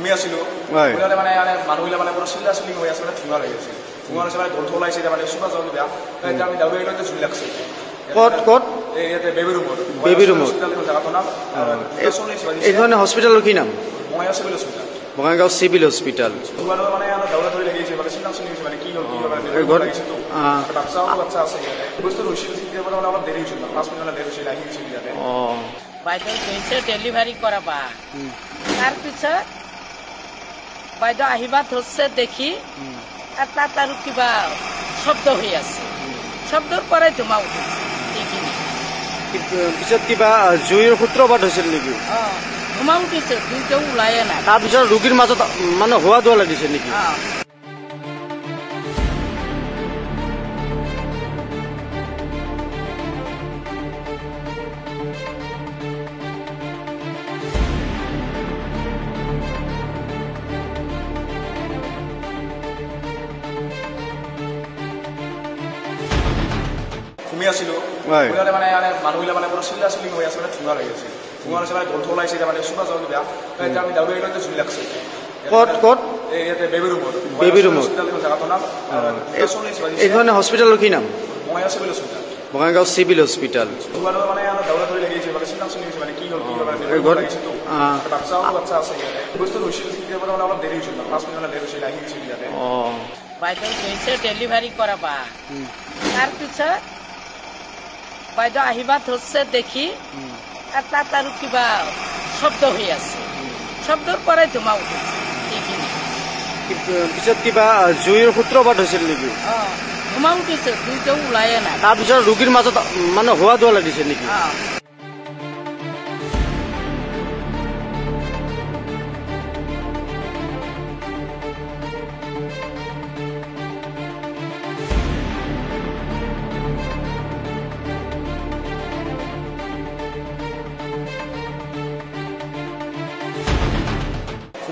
ঘুমি আছিলো মানে মানুহবিলাক মানে পুৰা চিল্লা চিল্লি হৈ আছে মানে ধুঁৱা লাগি আছে ধুঁৱা আছে মানে গোন্ধ ওলাইছে মানে চুবা যাওঁ বেয়া এতিয়া আমি দাউৰি আহিলে জুই লাগছে ক'ত ক'ত ইয়াতে বেবী ৰুমত জেগাটোৰ নাম এইখন হস্পিটেলৰ কি নাম Bongaigaon civil hospital Bongaigaon civil hospital ধুঁৱাটো মানে দাউৰা ধৰি লাগি আছে মানে চিন্তা চিন্তি মানে কি হ'ল কি লাগিছেতো বাচ্চা আছে ইয়াতে বস্তু হৈছিল তেতিয়া মানে অলপ দেৰি হৈছিল 5 মিনিট দেৰি হৈছিল আহি গৈছিল ইয়াতে বাইদেউ গৈছে ডেলিভাৰী কৰাবা তাৰপিছত বাইদেউ আহিবা ধৰছে দেখি তাত আৰু কিবা শব্দ হৈ আছে শব্দৰ পৰাই ধুমা উঠিছে পিছত কিবা জুইৰ সূত্ৰপাত হৈছিল নেকি ধুমা উঠিছে দুইটাও ওলায়ে নাই তাৰপিছত ৰোগীৰ মাজত মানে হোৱা দোৱা লাগিছে নেকি ঘুমি আছিলো মানে মানুহবিলাক মানে পুৰা চিল্লা চিল্লি হৈ আছে মানে ধুঁৱা লাগি আছে ধুঁৱা আছে মানে গোন্ধ ওলাইছে মানে চুবা যাওঁ বেয়া এতিয়া আমি দাউৰি আহিলে জুই লাগছে ক'ত ক'ত ইয়াতে বেবী ৰুমত জেগাটোৰ নাম এইখন হস্পিটেলৰ কি নাম Bongaigaon civil hospital Bongaigaon civil hospital ধুঁৱাটো মানে দাউৰা ধৰি লাগি আছে মানে চিন্তা চিন্তি মানে কি হ'ল কি লাগিছেতো বাচ্চা আছে ইয়াতে বস্তু হৈছিল তেতিয়া মানে অলপ দেৰি হৈছিল 5 মিনিট দেৰি হৈছিল আহি গৈছিল ইয়াতে বাইদেউ গৈছে ডেলিভাৰী কৰাবা তাৰপিছত বাইদেউ আহিবা ধৰছে দেখি তাত আৰু কিবা শব্দ হৈ আছে শব্দৰ পৰাই ধুমা উঠিছে পিছত কিবা জুইৰ সূত্ৰপাত হৈছিল নেকি ধুমা উঠিছে দুইটাও ওলায়ে নাই তাৰপিছত ৰোগীৰ মাজত মানে হোৱা দোৱা লাগিছে নেকি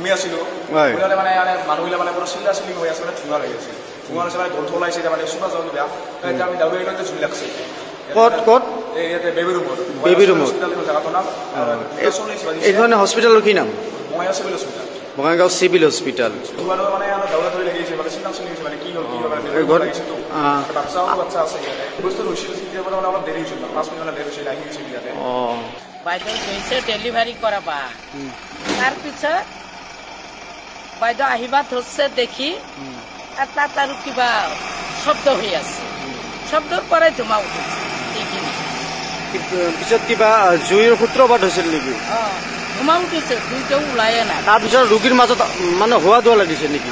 ঘুমি আছিলো মানে মানুহবিলাক মানে পুৰা চিল্লা চিল্লি হৈ আছে মানে ধুঁৱা লাগি আছে ধুঁৱা আছে মানে গোন্ধ ওলাইছে মানে চুবা যাওঁ বেয়া এতিয়া আমি দাউৰি আহিলে জুই লাগছে ক'ত ক'ত ইয়াতে বেবী ৰুমত জেগাটোৰ নাম এইখন হস্পিটেলৰ কি নাম Bongaigaon civil hospital Bongaigaon civil hospital ধুঁৱাটো মানে দাউৰা ধৰি লাগি আছে মানে চিন্তা চিন্তি মানে কি হ'ল কি লাগিছেতো বাচ্চা আছে ইয়াতে বস্তু হৈছিল তেতিয়া মানে অলপ দেৰি হৈছিল 5 মিনিট দেৰি হৈছিল আহি গৈছিল ইয়াতে বাইদেউ গৈছে ডেলিভাৰী কৰাবা তাৰপিছত বাইদেউ আহিবা ধৰছে দেখি তাত আৰু কিবা শব্দ হৈ আছে শব্দৰ পৰাই ধুমা উঠিছে পিছত কিবা জুইৰ সূত্ৰপাত হৈছিল নেকি ধুমা উঠিছে দুইটাও ওলায়ে নাই তাৰপিছত ৰোগীৰ মাজত মানে হোৱা দোৱা লাগিছে নেকি